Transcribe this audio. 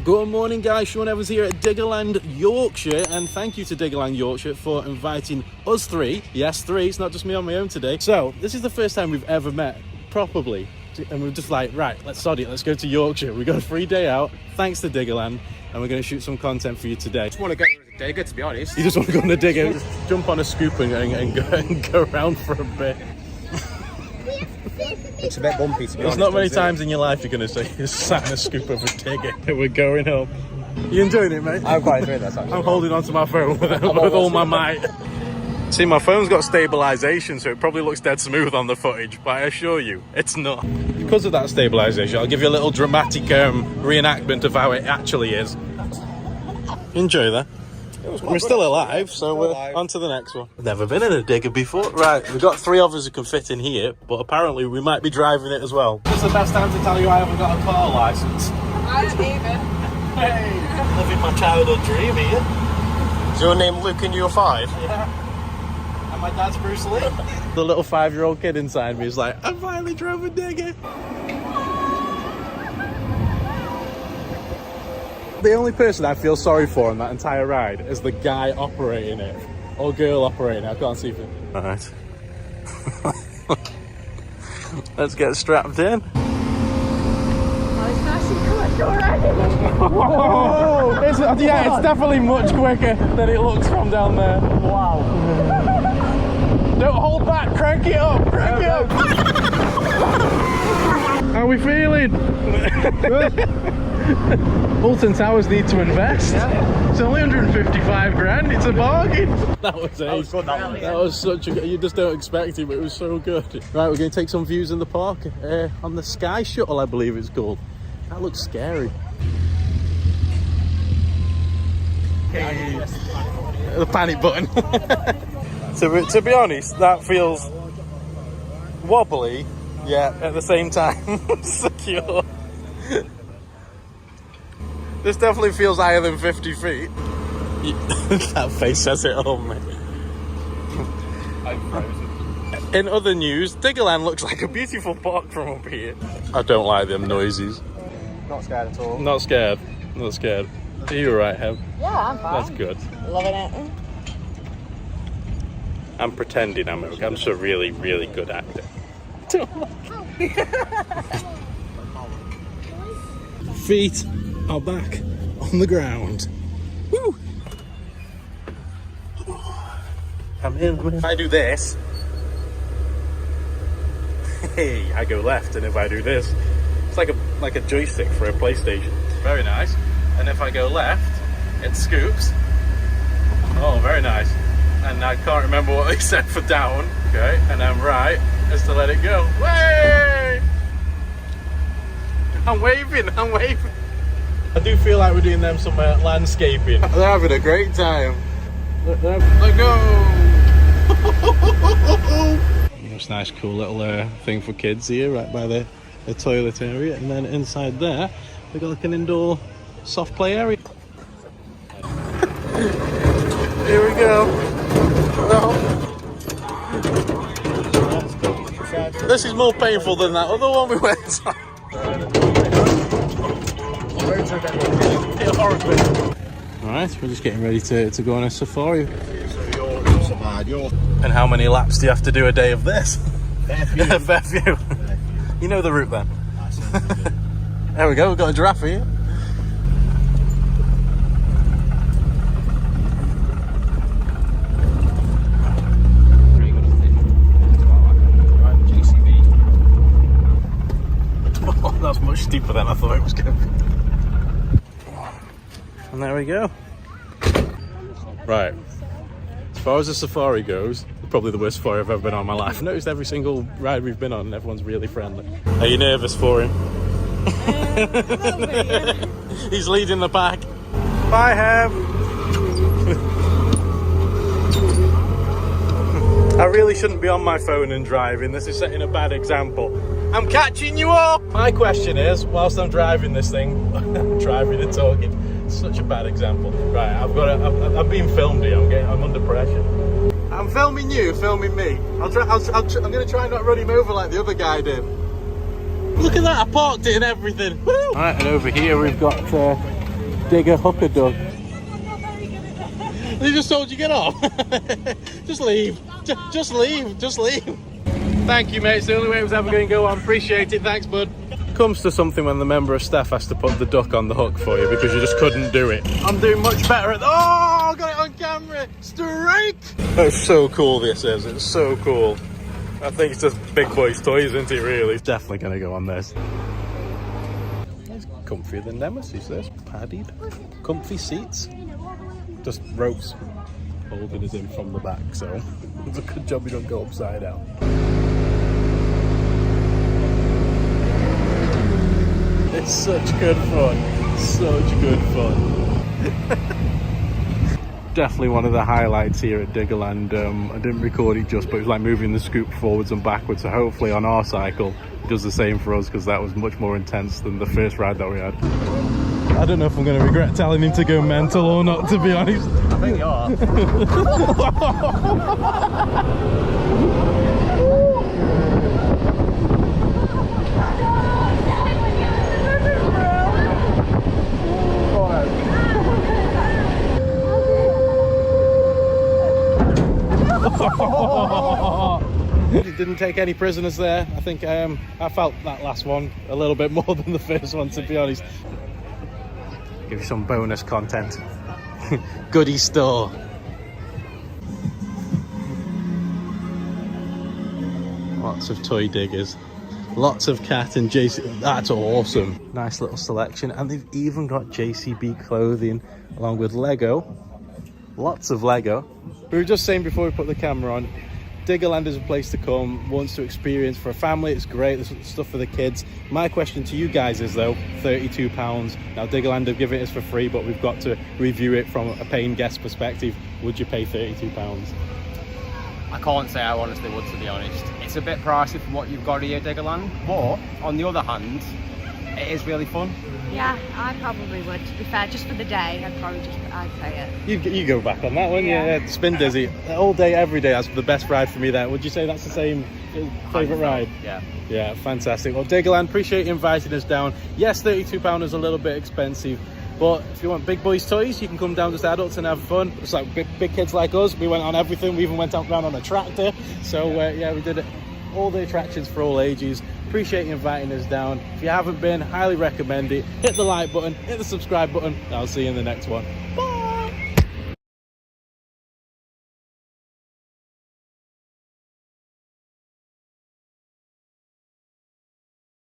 Good morning guys, Sean Evans here at Diggerland, Yorkshire, and thank you to Diggerland, Yorkshire for inviting us three, yes three, it's not just me on my own today. So this is the first time we've ever met properly, and we're just like, right, let's sod it, let's go to Yorkshire. We got a free day out, thanks to Diggerland, and we're going to shoot some content for you today. I just want to go on a digger, to be honest. You just want to go on a digger, just jump on a scoop and go around for a bit. It's a bit bumpy, to be There's honest. not many times in your life you're going to say you sat in a scoop of a digger. We're going home. You enjoying it, mate? I'm quite enjoying this, actually. I'm holding onto my phone with all my might. See, my phone's got stabilisation, so it probably looks dead smooth on the footage, but I assure you, it's not. Because of that stabilisation, I'll give you a little dramatic reenactment of how it actually is. Enjoy that. We're still alive, so we're on to the next one. Never been in a digger before. Right, we've got three of us who can fit in here, but apparently we might be driving it as well. This is the best time to tell you I haven't got a car licence. I even. Hey, living my childhood dream here. Is your name Luke and you're 5? Yeah. And my dad's Bruce Lee. The little 5-year-old kid inside me is like, I finally drove a digger. The only person I feel sorry for on that entire ride is the guy operating it. Or girl operating it, I can't see if it... Alright. Let's get strapped in. Whoa! It's definitely much quicker than it looks from down there. Wow. Don't hold back, crank it up, crank it up. How are we feeling? Bolton Towers need to invest. Yeah. It's only 155 grand, it's a bargain. That was ace. That was such a, you just don't expect it, but it was so good. Right, we're going to take some views in the park on the Skyshuttle, I believe it's called. That looks scary. The panic button. To be honest, that feels wobbly, yet at the same time secure. This definitely feels higher than 50 feet. That face says it all, mate. I'm frozen. In other news, Diggerland looks like a beautiful park from up here. I don't like them noises. Not scared at all. Not scared. Not scared. Are you alright, Heb? Yeah, I'm fine. That's good. Loving it. I'm pretending I'm okay. I'm just a really, really good actor. Feet are back on the ground. Woo! I'm in. If I do this, hey, I go left, and if I do this, it's like a joystick for a PlayStation. Very nice. And if I go left, it scoops. Oh, very nice. And I can't remember what they said for down. Okay, and I'm right is to let it go. Way! I'm waving. I do feel like we're doing them some landscaping. They're having a great time. Let go! It's a nice cool little thing for kids here, right by the toilet area. And then inside there, we've got like an indoor soft play area. Here we go. No. This is more painful than that other one we went on. Alright, we're just getting ready to go on a safari. And how many laps do you have to do a day of this? Fair few. You know the route then. There we go, we've got a giraffe here. That's much steeper than I thought it was going to be. And there we go. Right. As far as the safari goes, probably the worst safari I've ever been on in my life. I've noticed every single ride we've been on, everyone's really friendly. Are you nervous for him? He's leading the pack. Bye, Heb. I really shouldn't be on my phone and driving. This is setting a bad example. I'm catching you up! My question is, whilst I'm driving this thing, I'm driving and talking, it's such a bad example. Right, I'm being filmed here, I'm under pressure. I'm filming you, filming me. I'm gonna try and not run him over like the other guy did. Look at that, I parked it and everything. Woo! Alright, and over here we've got Digger Hooker Dog. They just told you get off. Just leave. Just leave. Just leave. Thank you, mate. It's the only way it was ever going to go on. Appreciate it. Thanks, bud. Comes to something when the member of staff has to put the duck on the hook for you because you just couldn't do it. I'm doing much better at... Oh, I got it on camera. Strike. That's so cool, this is. It's so cool. I think it's just big boy's toys, isn't it, really? It's definitely going to go on this. It's comfier than Nemesis, this. Padded. Comfy seats. Just ropes holding us in from the back, so it's a good job we don't go upside down. It's such good fun. Such good fun. Definitely one of the highlights here at Diggerland. I didn't record it just, but it was like moving the scoop forwards and backwards, so hopefully on our cycle it does the same for us, because that was much more intense than the first ride that we had. I don't know if I'm going to regret telling him to go mental or not, to be honest. I think you are. Didn't take any prisoners there. I think I felt that last one a little bit more than the first one, to be honest. Give you some bonus content. Goodie store. Lots of toy diggers. Lots of cat and JCB. That's awesome. Nice little selection. And they've even got JCB clothing along with Lego. Lots of Lego. We were just saying before we put the camera on, Diggerland is a place to come, once to experience for a family. It's great, there's stuff for the kids. My question to you guys is though, £32. Now Diggerland have given it us for free, but we've got to review it from a paying guest perspective. Would you pay £32? I can't say I honestly would, to be honest. It's a bit pricey for what you've got here at Diggerland, but on the other hand, it is really fun. Yeah, I probably would, to be fair. Just for the day, I'd pay it. You go back on that one, yeah. Spindizzy, all day, every day. That's the best ride for me there. Would you say that's the same favourite ride? Yeah. Yeah, fantastic. Well, Diggerland, appreciate you inviting us down. Yes, £32 is a little bit expensive, but if you want big boys toys, you can come down as adults and have fun. It's like big kids like us. We went on everything. We even went out around on a tractor. So yeah, we did it. All the attractions for all ages. Appreciate you inviting us down. If you haven't been, highly recommend it. Hit the like button, hit the subscribe button. I'll see you in the next one. Bye.